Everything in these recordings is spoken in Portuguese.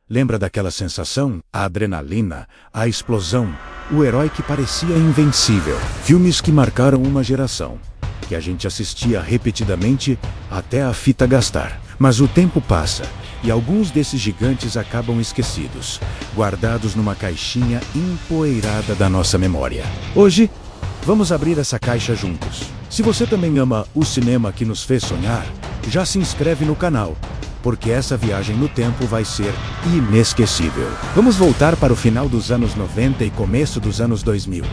Lembra daquela sensação? A adrenalina, a explosão, o herói que parecia invencível. Filmes que marcaram uma geração, que a gente assistia repetidamente até a fita gastar. Mas o tempo passa e alguns desses gigantes acabam esquecidos, guardados numa caixinha empoeirada da nossa memória. Hoje, vamos abrir essa caixa juntos. Se você também ama o cinema que nos fez sonhar, já se inscreve no canal, porque essa viagem no tempo vai ser inesquecível. Vamos voltar para o final dos anos 90 e começo dos anos 2000.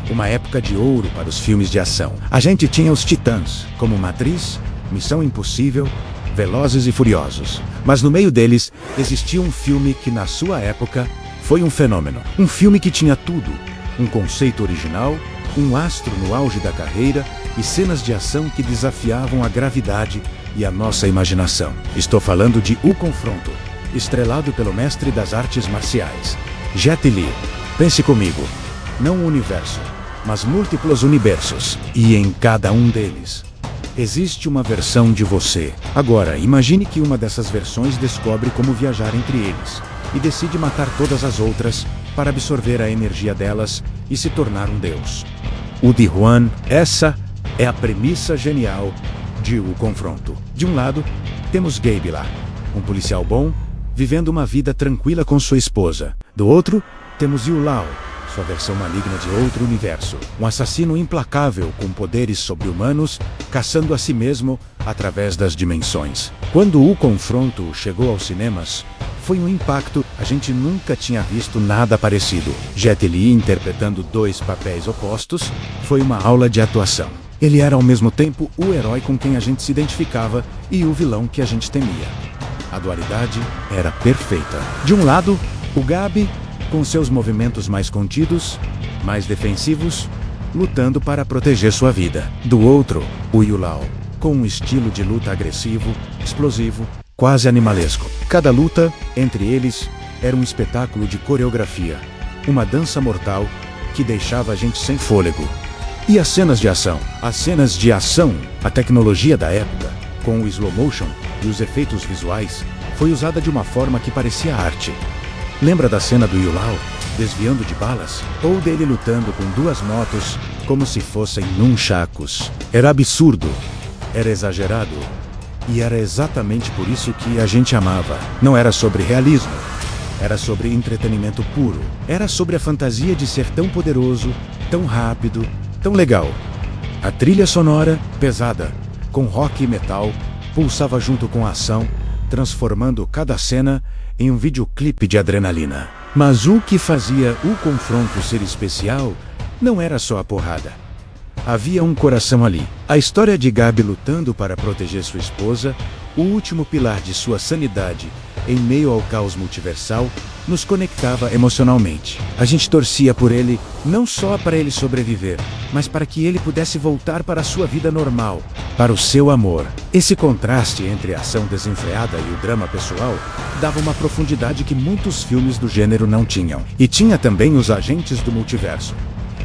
Uma época de ouro para os filmes de ação. A gente tinha os titãs, como Matriz, Missão Impossível, Velozes e Furiosos. Mas no meio deles, existia um filme que na sua época foi um fenômeno. Um filme que tinha tudo. Um conceito original, um astro no auge da carreira e cenas de ação que desafiavam a gravidade e a nossa imaginação. Estou falando de O Confronto, estrelado pelo mestre das artes marciais, Jet Li. Pense comigo, não um universo, mas múltiplos universos, e em cada um deles existe uma versão de você. Agora, imagine que uma dessas versões descobre como viajar entre eles e decide matar todas as outras para absorver a energia delas e se tornar um deus. O Di Juan, essa é a premissa genial de O Confronto. De um lado, temos Gabe lá, um policial bom, vivendo uma vida tranquila com sua esposa. Do outro, temos Yu Lao, sua versão maligna de outro universo. Um assassino implacável com poderes sobre-humanos, caçando a si mesmo através das dimensões. Quando O Confronto chegou aos cinemas, foi um impacto. A gente nunca tinha visto nada parecido. Jet Li interpretando dois papéis opostos foi uma aula de atuação. Ele era ao mesmo tempo o herói com quem a gente se identificava e o vilão que a gente temia. A dualidade era perfeita. De um lado, o Gabi, com seus movimentos mais contidos, mais defensivos, lutando para proteger sua vida. Do outro, o Yu Lao, com um estilo de luta agressivo, explosivo, quase animalesco. Cada luta, entre eles, era um espetáculo de coreografia, uma dança mortal que deixava a gente sem fôlego. E as cenas de ação? As cenas de ação, a tecnologia da época, com o slow motion e os efeitos visuais, foi usada de uma forma que parecia arte. Lembra da cena do Yu Lao, desviando de balas? Ou dele lutando com duas motos, como se fossem nunchakus? Era absurdo, era exagerado, e era exatamente por isso que a gente amava. Não era sobre realismo, era sobre entretenimento puro. Era sobre a fantasia de ser tão poderoso, tão rápido, tão legal. A trilha sonora, pesada, com rock e metal, pulsava junto com a ação, transformando cada cena em um videoclipe de adrenalina. Mas o que fazia O Confronto ser especial não era só a porrada. Havia um coração ali. A história de Gabi lutando para proteger sua esposa, o último pilar de sua sanidade em meio ao caos multiversal, nos conectava emocionalmente. A gente torcia por ele, não só para ele sobreviver, mas para que ele pudesse voltar para a sua vida normal, para o seu amor. Esse contraste entre a ação desenfreada e o drama pessoal dava uma profundidade que muitos filmes do gênero não tinham. E tinha também os agentes do multiverso,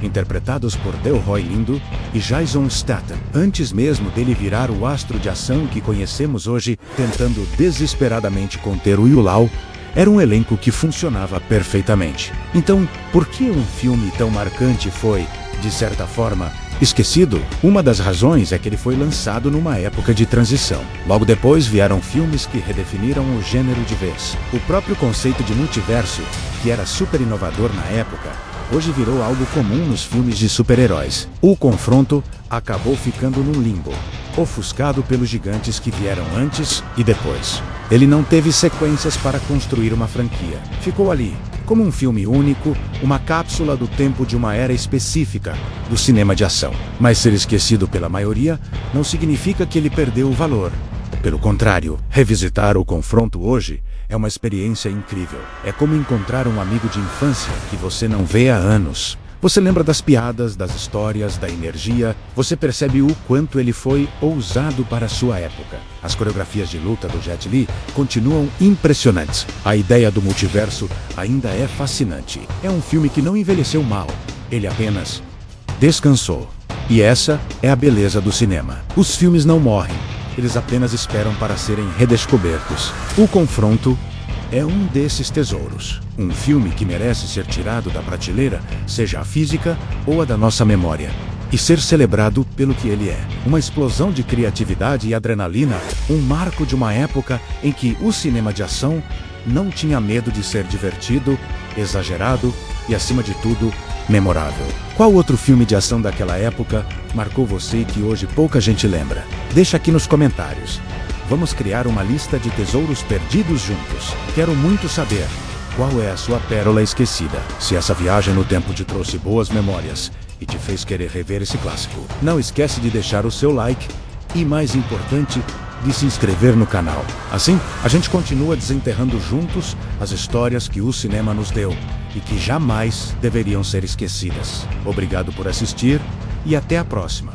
interpretados por Delroy Lindo e Jason Statham, antes mesmo dele virar o astro de ação que conhecemos hoje, tentando desesperadamente conter o Yu Lao. Era um elenco que funcionava perfeitamente. Então, por que um filme tão marcante foi, de certa forma, esquecido? Uma das razões é que ele foi lançado numa época de transição. Logo depois vieram filmes que redefiniram o gênero de vez. O próprio conceito de multiverso, que era super inovador na época, hoje virou algo comum nos filmes de super-heróis. O Confronto acabou ficando num limbo, ofuscado pelos gigantes que vieram antes e depois. Ele não teve sequências para construir uma franquia. Ficou ali, como um filme único, uma cápsula do tempo de uma era específica do cinema de ação. Mas ser esquecido pela maioria não significa que ele perdeu o valor. Pelo contrário, revisitar O Confronto hoje é uma experiência incrível. É como encontrar um amigo de infância que você não vê há anos. Você lembra das piadas, das histórias, da energia. Você percebe o quanto ele foi ousado para a sua época. As coreografias de luta do Jet Li continuam impressionantes. A ideia do multiverso ainda é fascinante. É um filme que não envelheceu mal. Ele apenas descansou. E essa é a beleza do cinema. Os filmes não morrem. Eles apenas esperam para serem redescobertos. O Confronto é um desses tesouros. Um filme que merece ser tirado da prateleira, seja a física ou a da nossa memória, e ser celebrado pelo que ele é. Uma explosão de criatividade e adrenalina, um marco de uma época em que o cinema de ação não tinha medo de ser divertido, exagerado e, acima de tudo, memorável. Qual outro filme de ação daquela época marcou você e que hoje pouca gente lembra? Deixa aqui nos comentários. Vamos criar uma lista de tesouros perdidos juntos. Quero muito saber qual é a sua pérola esquecida. Se essa viagem no tempo te trouxe boas memórias e te fez querer rever esse clássico, não esquece de deixar o seu like e, mais importante, de se inscrever no canal. Assim, a gente continua desenterrando juntos as histórias que o cinema nos deu e que jamais deveriam ser esquecidas. Obrigado por assistir e até a próxima.